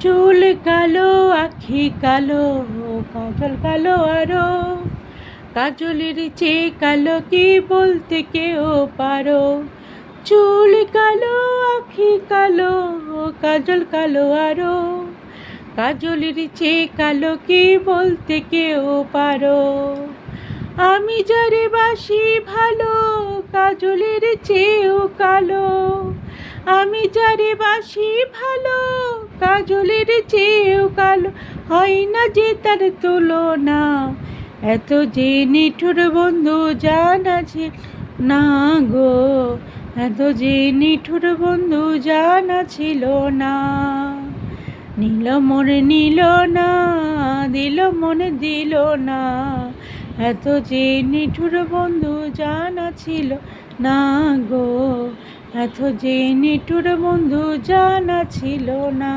চুল কালো, আখি কালো, কাজল কালো আরো, কাজলের চেয়ে কালো কি বলতে কেউ পারো। চুল কালো, আখি কালো, কাজল কালো আরো, কাজলের চেয়ে কালো কি বলতে কেউ পারো। আমি যারে বাসি ভালো, কাজলের চেয়েও কালো। আমি যারে বাসি ভালো, কাজলের চেয়েও কালো। হয় না যে তার তুলনা, এত যে নিঠুর বন্ধু জানা ছিল না গো, এত যে নিঠুর বন্ধু জানা ছিল না। নীল মনে নিল না, দিল মনে দিল না, এত যে নিঠুর বন্ধু জানা ছিল না গো, এত যে নিঠুর বন্ধু জানা ছিল না।